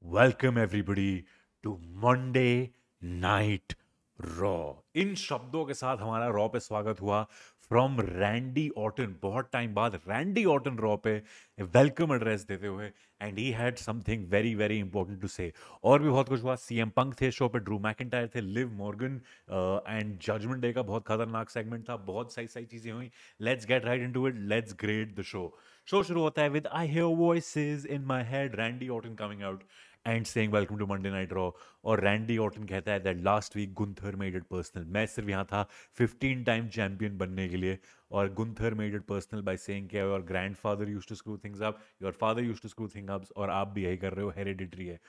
Welcome everybody to Monday night Raw. इन शब्दों के साथ हमारा रॉ पे स्वागत हुआ फ्रॉम रैंडी ऑर्टन। बहुत टाइम बाद रैंडी ऑर्टन रॉ पे वेलकम एड्रेस देते हुए, and he had something very very important to say. और भी बहुत कुछ हुआ। सीएम पंक थे शो पे, ड्रू मैकिंटायर थे, Liv Morgan and Judgment Day का बहुत खतरनाक सेगमेंट था। बहुत सही सही चीजें हुई। Let's get right into it, let's grade the show. Show शुरू होता है with I hear voices in my head, Randy Orton coming out and saying welcome to Monday night Raw. और रैंडी ऑर्टन कहता है that last week Gunther made it personal. मैं सिर्फ यहाँ था 15 टाइम चैंपियन बनने के लिए, और Gunther made it personal by saying कि your grandfather used to screw things up, your father used to screw things up, और आप भी यही कर रहे हो, हेरिडिटरी है।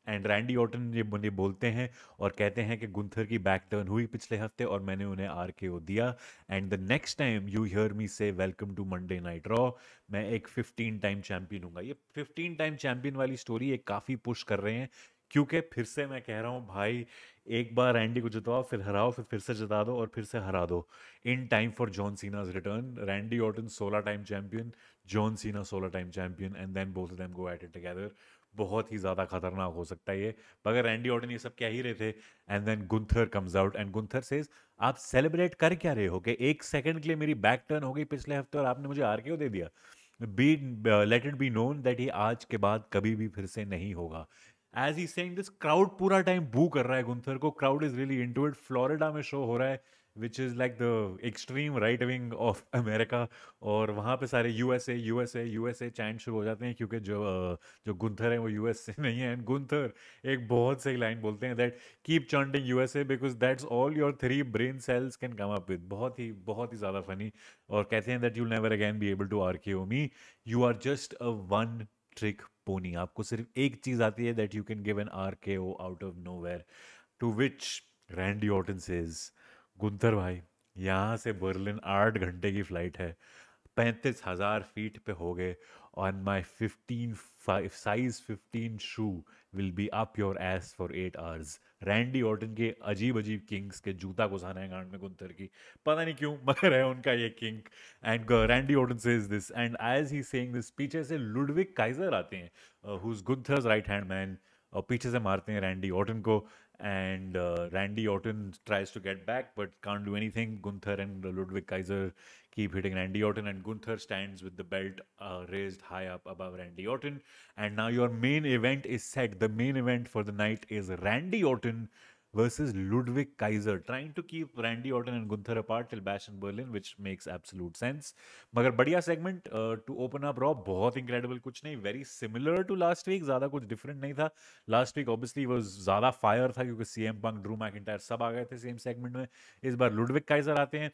एंड रैंडी ऑर्टन ये बोलते हैं और कहते हैं कि गुंथर की बैक टर्न हुई पिछले हफ्ते और मैंने उन्हें आरकेओ दिया। And the next time you hear me say welcome to Monday night Raw, मैं एक 15 टाइम चैंपियन हूँ। ये 15 टाइम चैंपियन वाली स्टोरी एक काफ़ी पुश कर रहे हैं, क्योंकि फिर से मैं कह रहा हूँ भाई, एक बार रैंडी को जितवाओ, फिर हराओ, फिर से जिता दो और फिर से हरा दो। In time for John Cena's return. Randy Orton 16 time champion, John Cena 16 time champion, and then both of them go at it together. बहुत ही ज़्यादा खतरनाक हो सकता है ये। मगर रैंडी ऑर्टन ये सब कह ही रहे थे, and then Gunther comes out and Gunther says, आप सेलिब्रेट कर क्या रहे हो कि एक सेकंड के लिए मेरी बैक टर्न हो गई पिछले हफ्ते और आपने मुझे आर क्यों दे दिया। Be let it be known that ये आज के बाद कभी भी फिर से नहीं होगा। As he saying this, crowd पूरा टाइम बू कर रहा है गुंथर को। Crowd is really into it. Florida में शो हो रहा है, which is like the extreme right wing of America. और वहाँ पे सारे यूएसए यूएसए यूएसए चैंट शुरू हो जाते हैं, क्योंकि जो गुंथर है वो यूएस से नहीं है। एंड गुंथर एक बहुत सही लाइन बोलते हैं that keep chanting USA because that's all your 3 brain cells can come up with. बहुत ही ज़्यादा फनी। और कहते हैं that you never again be able to RKO me, you are just a one trick pony. आपको सिर्फ एक चीज आती है, that you can give an RKO out of nowhere. To which Randy Orton says, Gunther भाई, यहाँ से Berlin 8 घंटे की फ्लाइट है, 35,000 फीट पे हो गए, on my 15 size 15 shoe will be up your S for 8 hours. Randy Orton के अजीब अजीब किंग्स के जूता घुसाना है गांड में गुंथर की, पता नहीं क्यों, मगर है उनका ये king. And Randy Orton says this, and as he saying this, पीछे से लुडविग काइजर आते हैं, who is Gunther's right hand man, और पीछे से मारते हैं रैंडी ऑर्टन को। And Randy Orton tries to get back but can't do anything. Gunther and Ludwig Kaiser keep hitting Randy Orton, and Gunther stands with the belt raised high up above Randy Orton. And now your main event is set. The main event for the night is Randy Orton versus Ludwig Kaiser, trying to keep Randy Orton and Gunther apart till Bash in Berlin, which makes absolute sense. मगर बढ़िया segment to open up Raw, बहुत incredible, कुछ नहीं, very similar to last week, ज़्यादा कुछ different नहीं था। Last week obviously was ज़्यादा fire था, क्योंकि CM Punk, Drew McIntyre सब आ गए थे same segment में। इस बार Ludwig Kaiser आते हैं।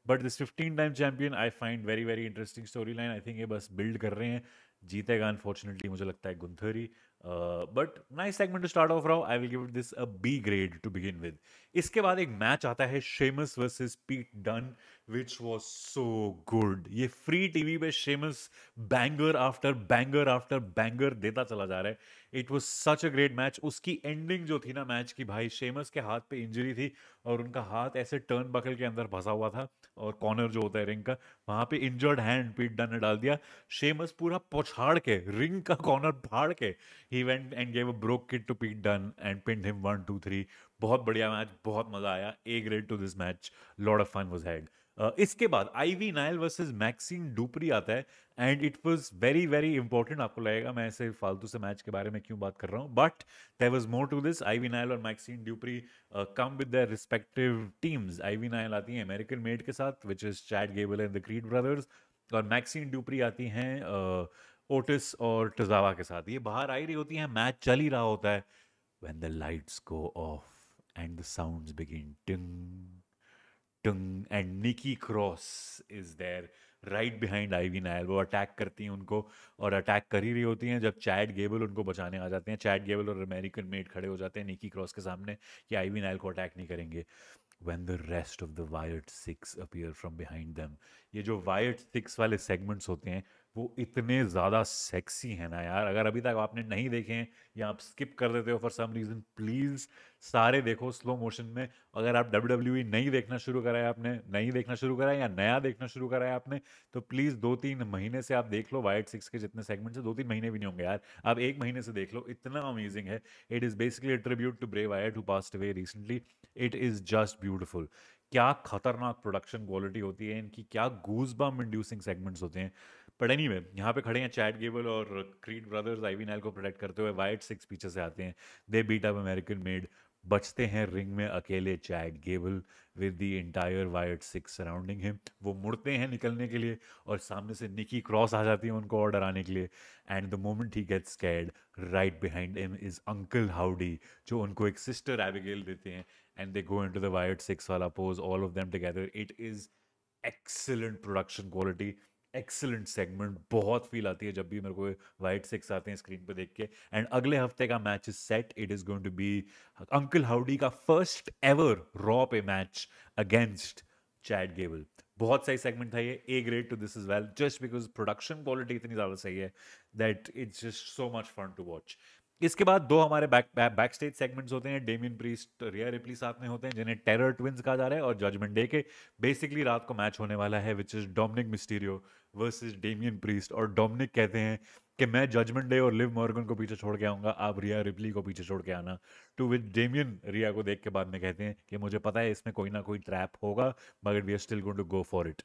But this 15 time champion I find very very interesting story line. I think ये बस बिल्ड कर रहे हैं। जीतेगा अनफॉर्चुनेटली मुझे लगता है गुंथर ही। But nice segment to start off Raw, I will give this a B grade to begin with. इसके बाद एक मैच आता है, Sheamus versus Pete Dunne, which was so good. ये फ्री टीवी पे शेमस बैंगर आफ्टर बैंगर देता चला जा रहा है। It was such a great match. उसकी एंडिंग जो थी ना मैच की, भाई शेमस के हाथ पे इंजरी थी और उनका हाथ ऐसे टर्न बकल के अंदर फंसा हुआ था, और कॉर्नर जो होता है रिंग का, वहां पे इंजर्ड हैंड पीट डन ने डाल दिया। शेमस पूरा पछाड़ के रिंग का कॉर्नर फाड़ के ही went and gave a brogue kick to Pete Dunne and pinned him 1 2 3। बहुत बढ़िया मैच, बहुत मजा आया। A grade to this match, lot of fun was had. इसके बाद Ivy Nile versus Maxxine Dupri आता है, and it was very very important. आपको लगेगा मैं ऐसे फालतू से मैच के बारे में क्यों बात कर रहा हूँ, but there was more to this. Ivy Nile और Maxxine Dupri come with their respective teams. Ivy Nile आती हैं अमेरिकन मेड के साथ, which is Chad Gable and the Creed Brothers, और मैक्सिन ड्यूप्री आती हैं ओटिस और टजावा के साथ। ये बाहर आई रही होती हैं, मैच चल ही रहा होता है, when the lights go off and the sounds begin ting tang, and Nikki Cross is there right behind Ivy Nile. वो अटैक करती हैं उनको, और अटैक कर ही रही होती हैं जब चैड गेबल उनको बचाने आ जाते हैं। चैड गेबल और अमेरिकन मेड खड़े हो जाते हैं निकी क्रॉस के सामने कि आईवी नायल को अटैक नहीं करेंगे। when the rest of the wired six appear from behind them, ये जो वायर्ड सिक्स वाले सेगमेंट्स होते हैं वो इतने ज़्यादा सेक्सी हैं ना यार। अगर अभी तक आपने नहीं देखे हैं या आप स्किप कर देते हो फॉर सम रीज़न, प्लीज़ सारे देखो स्लो मोशन में। अगर आप WWE नहीं देखना शुरू करा है आपने, नहीं देखना शुरू करा है या नया देखना शुरू करा है आपने, तो प्लीज़ 2-3 महीने से आप देख लो वाइट सिक्स के जितने सेगमेंट्स है। 2-3 महीने भी नहीं होंगे यार, आप 1 महीने से देख लो, इतना अमेजिंग है। It is basically a tribute to Bray Wyatt who passed away recently. It is just beautiful. क्या खतरनाक प्रोडक्शन क्वालिटी होती है इनकी, क्या गूज बम इंड्यूसिंग सेगमेंट्स होते हैं। बट एनीवे, यहाँ पे खड़े हैं चैट गेबल और क्रीड ब्रदर्स आईवी नाइल को प्रोटेक्ट करते हुए। वाइट सिक्स पीछे से आते हैं, they beat up American Made. बचते हैं रिंग में अकेले Chad Gable with the entire Wyatt Sicks surrounding him. वो मुड़ते हैं निकलने के लिए और सामने से निकी क्रॉस आ जाती है उनको और डराने के लिए। And the moment he gets scared, right behind him is Uncle Howdy, जो उनको एक सिस्टर एबिगेल देते हैं। And they go into the white six वाला pose, all of them together. It is excellent production quality, excellent segment. बहुत feel आती है जब भी मेरे को वाइट सिक्स आते हैं स्क्रीन पे देख के। एंड अगले हफ्ते का match is set. It is going to be Uncle Howdy का फर्स्ट एवर रॉ पे मैच अगेंस्ट चैट गेबल। बहुत सही सेगमेंट था ये, A grade to this is well, just because production quality इतनी ज्यादा सही है that it's just so much fun to watch. इसके बाद दो हमारे बैक स्टेज सेगमेंट्स होते हैं। डेमियन प्रीस्ट, रिया रिप्ली साथ में होते हैं, जिन्हें टेरर ट्विंस कहा जा रहा है। और जजमेंट डे के बेसिकली रात को मैच होने वाला है, which is Dominik Mysterio versus Damien priest. और डोमिनिक कहते हैं कि मैं जजमेंट डे और लिव मॉर्गन को पीछे छोड़ के आऊंगा, आप रिया रिप्ली को पीछे छोड़ के आना। टू विच डेमियन रिया को देख के बाद में कहते हैं कि मुझे पता है इसमें कोई ना कोई ट्रैप होगा, मगर we are still going to go for it.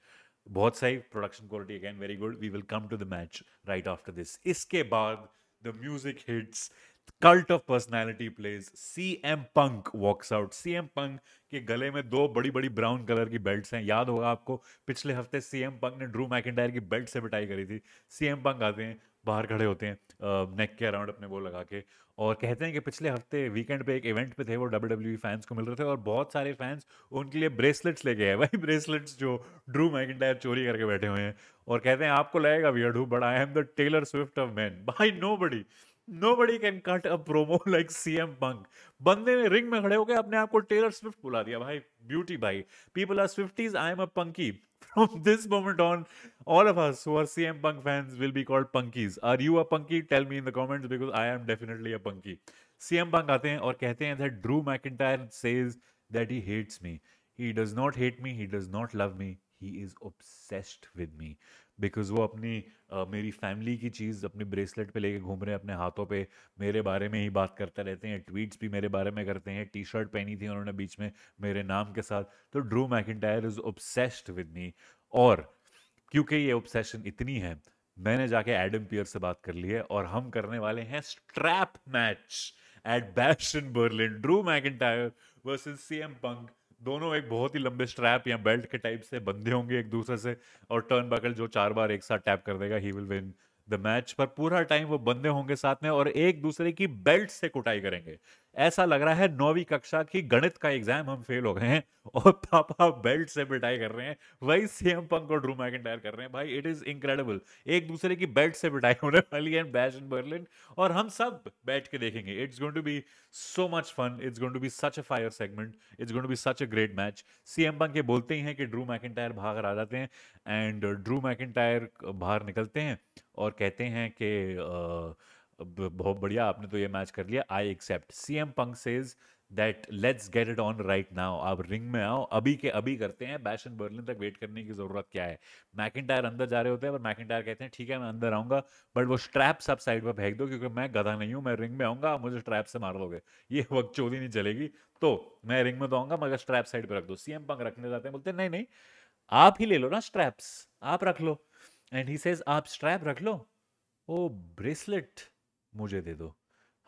बहुत सही production quality, again very good. We will come to the match right after this. इसके बाद the music hits, cult of personality plays, CM Punk walks out। CM Punk के गले में दो बड़ी बड़ी ब्राउन कलर की बेल्ट्स हैं। याद होगा आपको, पिछले हफ्ते CM Punk ने ड्रू मैकिंटायर की बेल्ट से पिटाई करी थी। CM Punk आते हैं, बाहर खड़े होते हैं नेक के अराउंड अपने वो लगा के, और कहते हैं कि पिछले हफ्ते वीकेंड पे एक इवेंट पे थे वो, WWE फैंस को मिल रहे थे और बहुत सारे फैंस उनके लिए ब्रेसलेट्स लेके आए, वही ब्रेसलेट्स जो ड्रू मैकिंटायर चोरी करके बैठे हुए हैं। और कहते हैं आपको लगेगा वियर्ड हूँ, but I am the Taylor Swift of man. भाई nobody can cut a promo like CM Punk। बंदे ने रिंग में खड़े होकर अपने आप को टेलर स्विफ्ट बुला दिया भाई। ब्यूटी भाई, people are Swifties, I am a punky। From this moment on, all of us who are CM Punk fans will be called punkies। Are you a punky? Tell me in the comments, because I am definitely a punky। CM Punk आते हैं और कहते हैं that Drew McIntyre says that he hates me। He does not hate me, he does not love me, he is obsessed with me। Because वो अपनी मेरी family की चीज़ अपनी ब्रेसलेट पे लेके घूम रहे हैं अपने हाथों पे, मेरे बारे में ही बात करते रहते हैं, ट्वीट्स भी मेरे बारे में करते हैं, टी शर्ट पहनी थी उन्होंने बीच में मेरे नाम के साथ। तो Drew McIntyre is obsessed with me. और क्योंकि ये ऑब्सेशन इतनी है, मैंने जाके एडम पियर से बात कर ली है और हम करने वाले हैं strap match at Bash in Berlin. Drew McIntyre versus CM Punk. दोनों एक बहुत ही लंबे स्ट्रैप या बेल्ट के टाइप से बंधे होंगे एक दूसरे से, और टर्न बकल जो 4 बार एक साथ टैप कर देगा he will win the match. पर पूरा टाइम वो बंधे होंगे साथ में और एक दूसरे की बेल्ट से कुटाई करेंगे। ऐसा लग रहा है 9वीं कक्षा की गणित का एग्जाम हम फेल हो गए हैं और पापा बेल्ट से पिटाई कर रहे हैं। वही सीएम पंक और ड्रू मैकिंटायर कर रहे हैं भाई। It is incredible. एक दूसरे की बेल्ट से पिटाई होने वाली है बैश इन बर्लिन, और हम सब बैठ के देखेंगे। It's going to be so much fun, it's going to be such a fire segment, it's going to be such a great match. CM Punk ये बोलते ही हैं कि ड्रू मैकिंटायर बाहर आ जाते हैं, एंड ड्रू मैकिंटायर बाहर निकलते हैं और कहते हैं कि बहुत बढ़िया, आपने तो ये मैच कर लिया, I accept. CM Punk says that let's get it on right now. आप रिंग में आओ, अभी के अभी करते हैं, बैश एंड बर्लिन तक वेट करने की जरूरत क्या है। मैकिंटायर अंदर जा रहे होते हैं पर मैकिंटायर कहते हैं ठीक है मैं अंदर आऊंगा, बट वो स्ट्रैप्स आप साइड पर फेंक दो, क्योंकि मैं गधा नहीं हूं, मैं रिंग में आऊंगा, आप मुझे स्ट्रैप से मार दोगे, ये वक्त चोरी नहीं चलेगी। तो मैं रिंग में तो आऊंगा मगर स्ट्रैप साइड पर रख दो। सीएम पंक रखने जाते हैं, बोलते हैं नहीं नहीं आप ही ले लो ना स्ट्रैप्स, आप रख लो। एंड ही सेज आप स्ट्रैप रख लो, ओ ब्रेसलेट मुझे दे दो।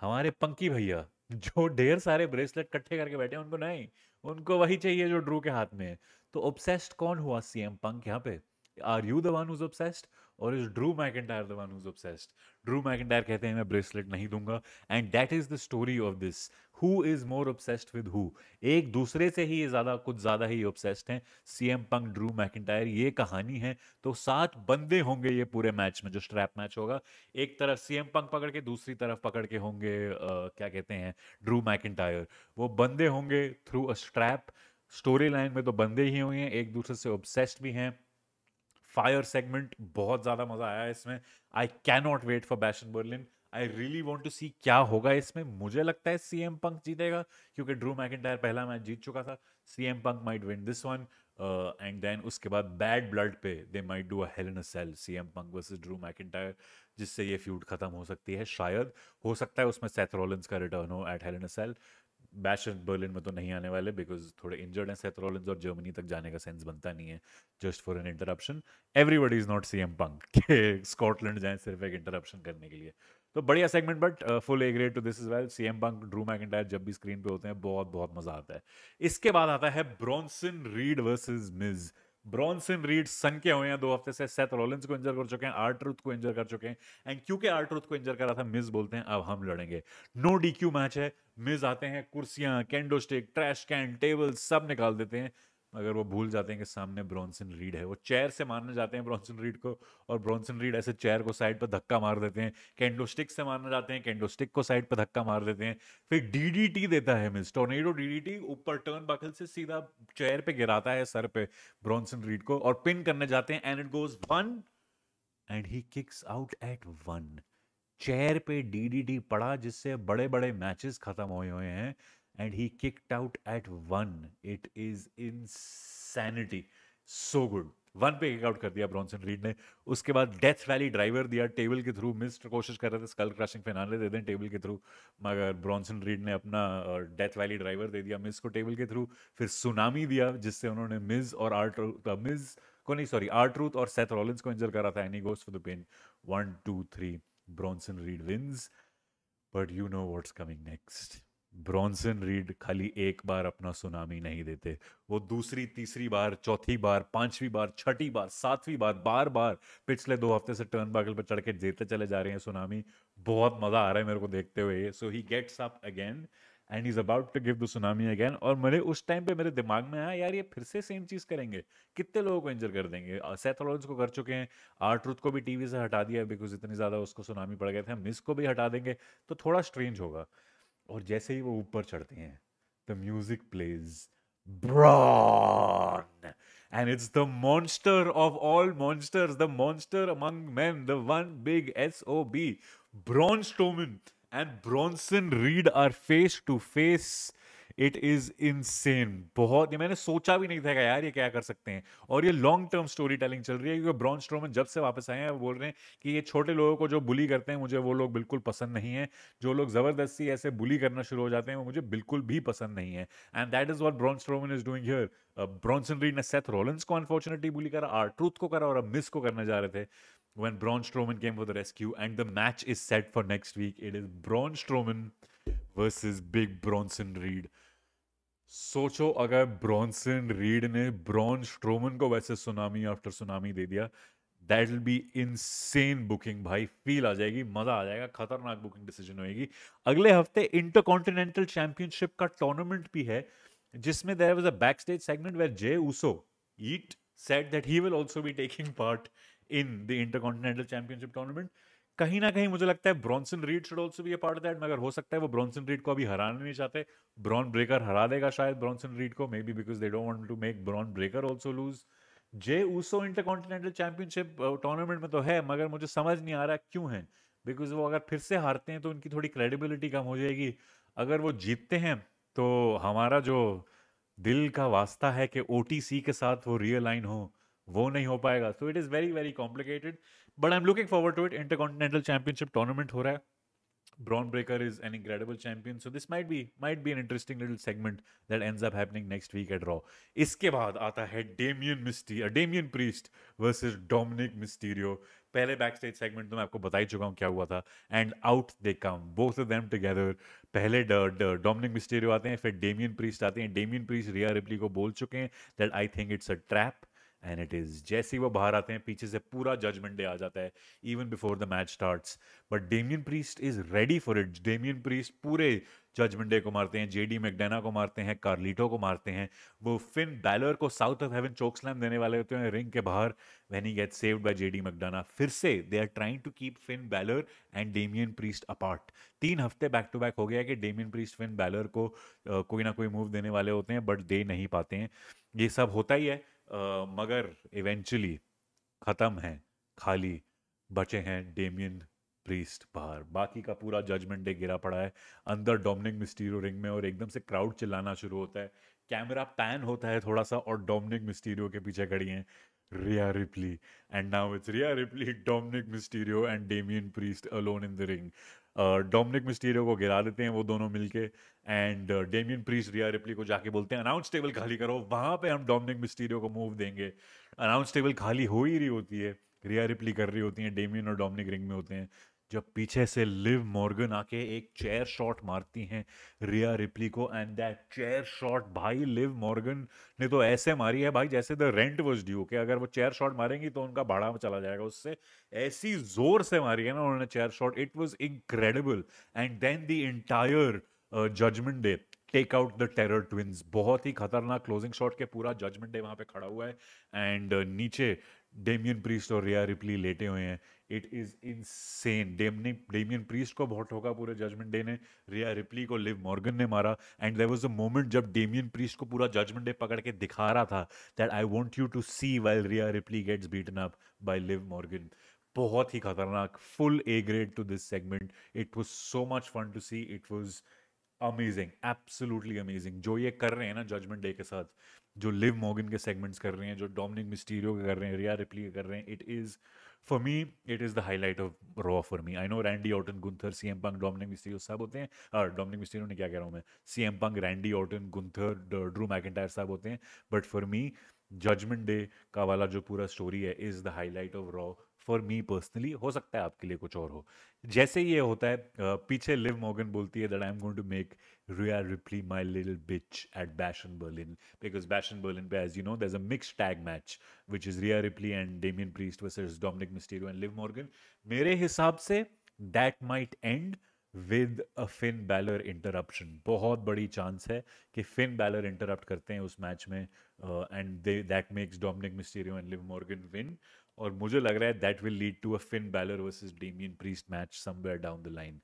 हमारे पंकी भैया जो ढेर सारे ब्रेसलेट इकट्ठे करके बैठे हैं, उनको नहीं, उनको वही चाहिए जो ड्रू के हाथ में है। तो ऑब्सेस्ड कौन हुआ सीएम पंक यहाँ पे? Are you the one who's obsessed, और is Drew McIntyre the one who's obsessed? Drew McIntyre कहते हैं मैं ब्रेसलेट नहीं दूंगा, and that is the story of this. Who is more obsessed with who? एक दूसरे से ही ज्यादा, कुछ ज्यादा ही ऑब्सेस्ड हैं सीएम पंक, ड्रू मैकिंटायर, ये कहानी है। तो 7 बंदे होंगे ये पूरे मैच में जो स्ट्रैप मैच होगा। एक तरफ सीएम पंक पकड़ के, दूसरी तरफ पकड़ के होंगे क्या कहते हैं, ड्रू मैकिंटायर। वो बंदे होंगे through a strap. Story line में तो बंदे ही हुए हैं, एक दूसरे से ऑब्सेस्ड भी हैं। फायर सेगमेंट, बहुत ज़्यादा मज़ा आया इसमें. I can not wait for Bash in Berlin. I really want to see क्या होगा इसमें. मुझे लगता है सीएम पंक जीतेगा क्योंकि ड्रू मैकिंटायर पहला मैच जीत चुका था. CM Punk might win this one. And then उसके बाद बैड ब्लड पे they might do a Hell in a Cell, CM Punk versus Drew McIntyre, जिससे ये फ्यूड खत्म हो सकती है शायद. हो सकता है उसमें सेथ रॉलिंस का रिटर्न हो eight hello in a cell. Bash Berlin में तो नहीं आने वाले बिकॉज थोड़े इंजर्ड हैं सेथ रॉलिंस, और जर्मनी तक जाने का सेंस बनता नहीं है just for an interruption. Everybody is not CM Punk के स्कॉटलैंड जाएं सिर्फ एक इंटरप्शन करने के लिए. तो बढ़िया segment, but full A grade to this is well. CM Punk Drew McIntyre जब भी स्क्रीन पे होते हैं बहुत बहुत मजा आता है. इसके बाद आता है Bronson Reed versus Miz. Bronson Reed सन के हुए हैं 2 हफ्ते से. सेथ रॉलिंस को इंजर कर चुके हैं, आर-ट्रूथ को इंजर कर चुके हैं. एंड क्योंकि आर-ट्रूथ को इंजर करा था, मिज बोलते हैं अब हम लड़ेंगे. नो डीक्यू मैच है. मिज आते हैं, कुर्सियां, can do stick, trash can, table सब निकाल देते हैं. मगर वो भूल जाते हैं कि सामने ब्रॉन्सन रीड है. वो चेयर से मारने जाते हैं ब्रॉन्सन रीड को, और ब्रॉन्सन रीड ऐसे चेयर को साइड पर धक्का मार देते हैं. कैंडो स्टिक से मारने जाते हैं, कैंडो स्टिक को साइड पर धक्का मार देते हैं. फिर डीडीटी देता है मिज, टोर्नेडो डीडीटी, ऊपर टर्न बकल से सीधा चेयर पे गिराता है सर पे ब्रॉन्सन रीड को, और पिन करने जाते हैं. And it goes 1 and he kicks out at 1. Chair पे डीडीटी पड़ा जिससे बड़े बड़े मैचेस खत्म हुए हुए हैं. And he kicked out at 1. It is insanity. So good. 1 पे किक आउट कर दिया ब्रॉन्सन रीड ने. उसके बाद डेथ वैली ड्राइवर दिया टेबल के थ्रू. मिस्टर कोशिश कर रहे थे स्कल क्रशिंग फिनाले दे दें टेबल के थ्रू, मगर ब्रॉन्सन रीड ने अपना डेथ वैली ड्राइवर दे दिया मिस को टेबल के थ्रू. फिर सुनामी दिया जिससे उन्होंने मिज और मिज को नहीं, सॉरी, आर-ट्रूथ और सेथ रॉलिंस को इंजर करा था. And he goes for the pin. 1 2 3. Bronson Reed wins, but you know what's coming next. Bronson read खाली एक बार अपना सुनामी नहीं देते, वो दूसरी, तीसरी बार, चौथी बार, पांचवी बार, छठी बार, सातवीं बार, बार बार पिछले 2 हफ्ते से टर्न बागल पर चढ़ के देते चले जा रहे हैं सुनामी. बहुत मजा आ रहा है मेरे को देखते हुए. So he gets up again and is about to give the tsunami again. और मेरे उस टाइम पे मेरे दिमाग में आया, यार ये फिर से सेम चीज करेंगे, कितने लोगों को इंजर कर देंगे. सेथ रॉलिंस को कर चुके हैं, आर-ट्रूथ को भी टीवी से हटा दिया बिकॉज इतनी ज्यादा उसको सुनामी पड़ गए थे. मिस को भी हटा देंगे तो थोड़ा स्ट्रेंज होगा. और जैसे ही वो ऊपर चढ़ते हैं, the music plays, Braun, and it's the monster of all monsters, the monster among men, the one big SOB, Braun Strowman and Bronson Reed are face to face. It is insane. बहुत, ये मैंने सोचा भी नहीं था कि यार ये क्या कर सकते हैं. और ये लॉन्ग टर्म स्टोरी टेलिंग चल रही है क्योंकि ब्रॉन स्ट्रोमन जब से वापस आए हैं वो बोल रहे हैं कि ये छोटे लोगों को जो बुली करते हैं मुझे वो लोग बिल्कुल पसंद नहीं है. जो लोग जबरदस्ती ऐसे बुली करना शुरू हो जाते हैं वो मुझे बिल्कुल भी पसंद नहीं है. And that is what Braun Strowman is doing here. Bronson read ने सेथ रॉलिंस को अनफॉर्चुनेटली बुली करा, आर-ट्रूथ को करा, और अब मिस को करने जा रहे थे when Braun Strowman came for the rescue, and the match is set for next week. It is Braun Strowman versus Big Bronson Reed. सोचो अगर ब्रॉन्सन रीड ने ब्रॉन स्ट्रोमन को वैसे सुनामी आफ्टर सुनामी दे दिया, that will be insane booking भाई. Feel आ जाएगी, मजा आ जाएगा, खतरनाक बुकिंग डिसीजन होएगी. अगले हफ्ते इंटरकॉन्टिनेंटल चैंपियनशिप का टूर्नामेंट भी है जिसमें there was a backstage segment where Jey Uso eat said that he will also be taking part in the Intercontinental Championship tournament. कहीं ना कहीं मुझे लगता है Bronson read should also be a part of that, मगर हो सकता है वो ब्रॉन्सन रीड को अभी हराना नहीं चाहते. ब्रॉन ब्रेकर हरा देगा शायद ब्रॉन्सन रीड को, maybe because they don't want to make Braun Breakker also lose. Jey Uso Intercontinental championship tournament में तो है, मगर मुझे समझ नहीं आ रहा क्यों है. बिकॉज वो अगर फिर से हारते हैं तो उनकी थोड़ी क्रेडिबिलिटी कम हो जाएगी. अगर वो जीतते हैं तो हमारा जो दिल का वास्ता है कि OTC के साथ वो रियलाइन हो, वो नहीं हो पाएगा. So it is very very complicated, but I am looking forward to it. Intercontinental championship tournament हो रहा है. Braun Breaker is an incredible champion, so this might be an interesting little segment that ends up happening next week at Raw. इसके बाद आता है Damian Priest versus Dominic Mysterio. पहले backstage segment तो मैं आपको बता ही चुका हूँ क्या हुआ था. And out they come, both of them together. पहले डोमिनिक मिस्टीरियो आते हैं, फिर डेमियन प्रीस्ट आते हैं. डेमियन प्रीस्ट रिया रिप्ली को बोल चुके हैं that I think it's a trap, and it is. जैसे ही वो बाहर आते हैं पीछे से पूरा जजमेंट डे आ जाता है even before the match starts. But Damien priest is ready for it. Damien priest पूरे जजमेंट डे को मारते हैं, JD मैकडेना को मारते हैं, कार्लिटो को मारते हैं. वो फिन बैलर को South of Heaven chokeslam देने वाले होते हैं रिंग के बाहर when he gets saved by JD McDonagh. फिर से they are trying to keep Finn Balor and Damian Priest apart. 3 हफ्ते बैक टू बैक हो गया कि डेमियन प्रीस्ट फिन बैलर को कोई ना कोई मूव देने वाले होते हैं बट दे नहीं पाते हैं. ये सब होता ही है, मगर इवेंचुअली खत्म है, खाली बचे हैं डेमियन प्रीस्ट बाहर, बाकी का पूरा जजमेंट डे गिरा पड़ा है अंदर डोमिनिक मिस्टीरियो रिंग में, और एकदम से क्राउड चिल्लाना शुरू होता है, कैमरा पैन होता है थोड़ा सा और डोमिनिक मिस्टीरियो के पीछे खड़ी हैं रिया replay, and now it's Riya replay, Dominik Mysterio and Damian priest alone in the ring. Dominik Mysterio को गिरा देते हैं वो दोनों मिलके, and Damian priest Riya Ripley को जाके बोलते हैं अनाउंस टेबल खाली करो, वहां पे हम डोमिनिक मिस्टीरियो को मूव देंगे। अनाउंस टेबल खाली हो ही रही होती है, रिया रिप्ली कर रही होती हैं, डेमियन और डोमिनिक रिंग में होते हैं, जब पीछे से लिव मॉर्गन आके एक चेयर शॉट मारती हैं रिया रिप्ली को, एंड दैट चेयर शॉट भाई लिव मॉर्गन ने तो ऐसे मारी है भाई जैसे द रेंट वाज ड्यू, कि अगर वो चेयर शॉट मारेंगी तो उनका भाड़ा में चला जाएगा उससे, ऐसी जोर से मारी है ना उन्होंने chair shot, it was incredible. And then the entire Judgment Day take out the Terror Twins, बहुत ही खतरनाक क्लोजिंग शॉट के पूरा जजमेंट डे वहां पे खड़ा हुआ है, एंड नीचे डेमियन प्रीस्ट और रिया रिप्ली लेटे हुए हैं। It is insane, Damian Priest को बहुत ठोका पूरे जजमेंट डे ने, रिया रिप्ली को लिव मॉर्गन ने मारा, and there was a moment जब डेमियन प्रीस्ट को पूरा जजमेंट डे पकड़ के दिखा रहा था that I want you to see while Rhea Ripley gets beaten up by Liv Morgan. बहुत ही खतरनाक, full A grade to this segment, it was so much fun to C, it was amazing, absolutely amazing. जो ये कर रहे हैं ना judgement day के साथ, जो लिव मॉर्गन के सेगमेंट्स कर रहे हैं, जो डोमिनिक मिस्टीरियो के कर रहे हैं, रिया रिप्ली के कर रहे हैं, it is for me, it is the highlight of Raw for me. I know Randy Orton, Gunther, CM Punk, Dominik Mysterio सब होते हैं, और डोमिनिक मिस्टीरियो ने क्या कह रहा हूँ मैं, CM Punk, Randy Orton, Gunther, Drew McIntyre सब होते हैं, but for me Judgment Day का वाला जो पूरा स्टोरी है is the highlight of Raw for me personally. हो सकता है आपके लिए कुछ और हो। जैसे ये होता है पीछे लिव मॉर्गन बोलती है that I am going to make Rhea Ripley my little bitch at Bash in Berlin, because Bash in Berlin, as you know, there's a mixed tag match which is Rhea Ripley and Damian Priest versus Dominic Mysterio and Liv Morgan. मेरे हिसाब से that might end with a Finn Balor interruption. बहुत बड़ी chance है कि Finn Balor interrupt करते हैं उस मैच में, and that makes Dominic Mysterio and Liv Morgan win. और मुझे लग रहा है that will lead to a Finn Balor versus Damian Priest match somewhere down the line,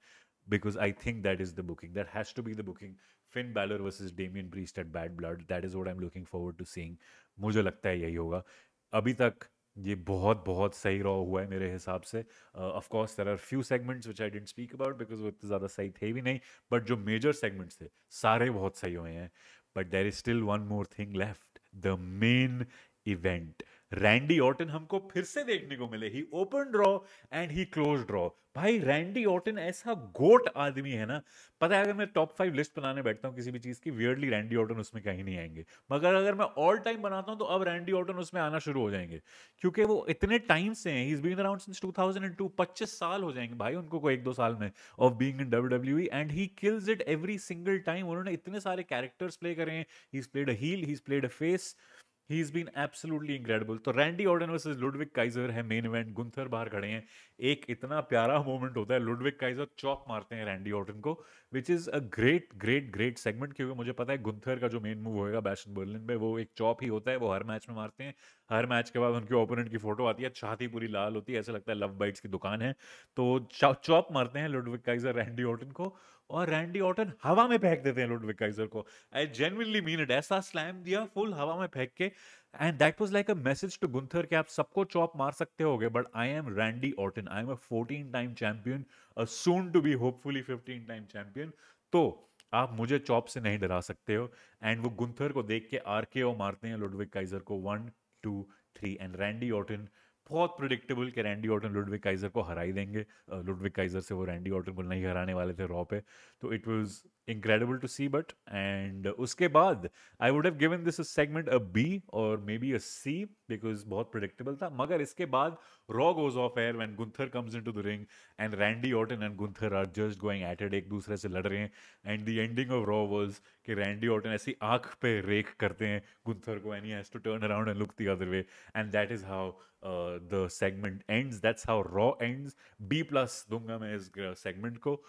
because I think that is the booking. That has to be the booking. Finn Balor versus Damian Priest at Bad Blood. That is what I'm looking forward to seeing. मुझे लगता है यही होगा। अभी तक ये बहुत बहुत सही रहा हुआ है मेरे हिसाब से। Of course there are few segments which I didn't speak about because वो इतने ज़्यादा सही थे भी नहीं, बट जो मेजर सेगमेंट्स थे सारे बहुत सही हुए हैं। But there is still one more thing left, the main event. Randy Orton हमको फिर से देखने को मिले, he open draw and he close draw. भाई रैंडी ऑर्टन ऐसा गोट आदमी है ना, पता है अगर मैं टॉप 5 लिस्ट बनाने बैठता हूँ किसी भी चीज की, वियर्डली रैंडी ऑर्टन उसमें कहीं नहीं आएंगे, मगर अगर मैं ऑल टाइम बनाता हूँ तो अब रैंडी ऑर्टन उसमें आना शुरू हो जाएंगे, क्योंकि वो इतने टाइम से हैं, he is been around since 2002, 25 साल हो जाएंगे भाई उनको को 1-2 साल में of being in WWE, and he kills it every single time. उन्होंने इतने सारे कैरेक्टर्स प्ले करे हैं, he is played a heel, he is played a face, He's been absolutely incredible. तो Randy Orton versus Ludwig Kaiser है main event, Gunther बाहर खड़े हैं, एक इतना प्यारा मोमेंट होता है, लुडविग काइजर चॉप मारते हैं रैंडी ऑर्टन को, which is a great great great segment, क्योंकि मुझे पता है गुंथर का जो मेन मूव होएगा बैश इन बर्लिन में वो एक चॉप ही होता है, वो हर मैच में मारते हैं। हर मैच के बाद उनके ओपोनेंट की फोटो आती है, छाती पूरी लाल होती है, ऐसा लगता है लव बाइट्स की दुकान है, तो चॉप मारते हैं लुडविग काइजर रैंडी ऑर्टन को, और रैंडी ऑर्टन हवा में फेंक देते हैं लुडविग काइजर को। आई जेन्युइनली मीन इट, ऐसा स्लैम दिया फुल हवा में फेंक के, and that was like a message to Gunther कि आप सबको चॉप मार सकते होगे, but I am Randy Orton, I am a 14 time champion, a soon to be hopefully 15 time champion, तो आप मुझे चॉप से नहीं डरा सकते हो। एंड वो गुंथर को देख के आरकेओ मारते हैं लुडविग काइजर को, 1 2 3, एंड रैंडी ऑर्टन, बहुत प्रिडिक्टेबल कि रैंडी ऑर्टन लुडविग काइजर को हरा ही देंगे, लुडविग काइजर से वो रैंडी ऑर्टन को नहीं हराने वाले थे रॉ पे, तो it was incredible to see, but and उसके बाद I would have given this a segment a B or maybe a C because बहुत predictable था, मगर इसके बाद Raw goes off air when Gunther comes into the ring and Randy Orton and Gunther are just going at it, एक दूसरे से लड़ रहे हैं, and the ending of Raw was कि Randy Orton ऐसी आंख पे रेख करते हैं Gunther को, and he has to turn around and look the other way, and that is how the segment ends, that's how Raw ends। B plus दूंगा मैं इस segment को।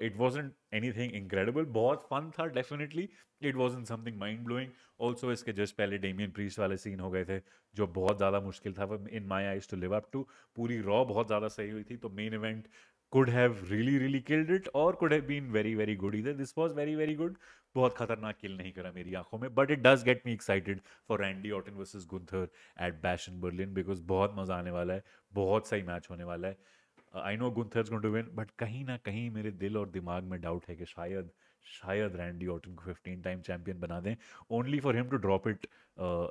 It wasn't anything incredible, बहुत फन था definitely, it wasn't something mind blowing. Also इसके just पहले Damian Priest वाले scene हो गए थे जो बहुत ज़्यादा मुश्किल था in my eyes to live up to. पूरी रॉ बहुत ज़्यादा सही हुई थी, तो main event could have really really killed it or could have been very very good either, this was very very good, बहुत खतरनाक किल नहीं करा मेरी आंखों में, but it does get me excited for Randy Orton versus Gunther at Bash in Berlin, because बहुत मजा आने वाला है, बहुत सही मैच होने वाला है। I know Gunther's going to win, but कहीं ना कहीं मेरे दिल और दिमाग में डाउट है कि शायद शायद रैंडी ऑर्टन को 15 टाइम चैंपियन बना दें, only for him to drop it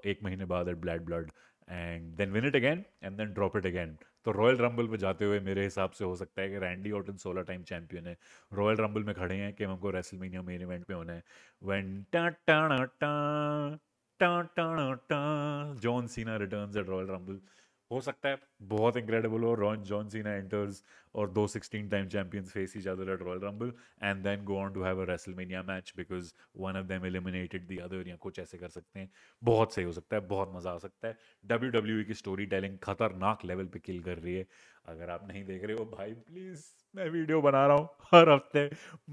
एक महीने बाद at Bad Blood, and then win it again and then drop it again. तो रॉयल रंबल पे जाते हुए मेरे हिसाब से हो सकता है कि रैंडी ऑर्टन 16 टाइम चैंपियन है, रॉयल रंबल में खड़े हैं कि हमको रेसलमेनिया मेन इवेंट में होना है, व्हेन टा टा टा टा टा टा John Cena returns eight Royal rumble. हो सकता है बहुत इनक्रेडिबल हो, रॉन जॉन सीना एंटर्स और दो 16 time champions face each other at Royal Rumble and then go on to have a WrestleMania match because one of them eliminated the other, या कुछ ऐसे कर सकते हैं। बहुत सही हो सकता है, बहुत मजा आ सकता है। WWE की स्टोरी टेलिंग खतरनाक लेवल पे किल कर रही है। अगर आप नहीं देख रहे हो भाई, प्लीज, मैं वीडियो बना रहा हूँ हर हफ्ते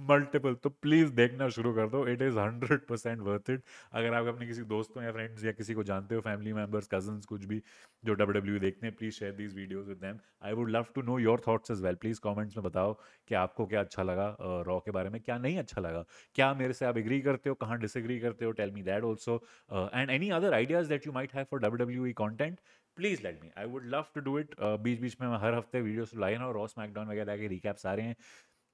मल्टीपल, तो प्लीज देखना शुरू कर दो, इट इज 100% वर्थ इट। अगर आप अपने किसी दोस्तों या फ्रेंड्स या किसी को जानते हो, फैमिली मेंबर्स, कजन्स, कुछ भी जो WWE देखते हैं, please share these videos with them. I would love to know your thoughts as well. Please comments में बताओ कि आपको क्या अच्छा लगा रॉ के बारे में, क्या नहीं अच्छा लगा, क्या मेरे से आप एग्री करते हो, कहाँ डिसएग्री करते हो, tell me that also, and any other ideas that you might have for WWE content, please let me, I would love to do it. बीच बीच में मैं हर हफ्ते वीडियोस लाए ना, रॉ स्मैकडाउन वगैरह के रिकैप्स आ रहे हैं,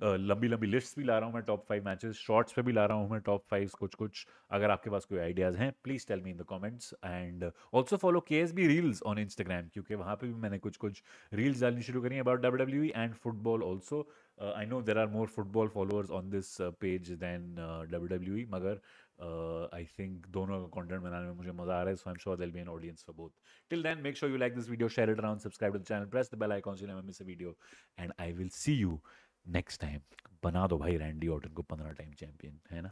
लंबी लंबी लिस्ट भी ला रहा हूँ मैं, टॉप 5 मैचेस, शॉर्ट्स पे भी ला रहा हूँ मैं टॉप 5 कुछ कुछ। अगर आपके पास कोई आइडियाज़ हैं, please tell me in the comments, and also follow KSB reels on Instagram, क्योंकि वहाँ पे भी मैंने कुछ कुछ रील्स डालनी शुरू करी हैं about WWE and football also. I know there are more football followers on this page than WWE, मगर आई थिंक दोनों का कंटेंट बनाने में मुझे मजा आ रहा है, so I am sure there will be an audience for both. Till then, make sure you like this video, share it around, subscribe to the channel, press the bell icon so you never miss a video, and I will see you next time. बना दो भाई Randy Orton को 15 time champion, है ना।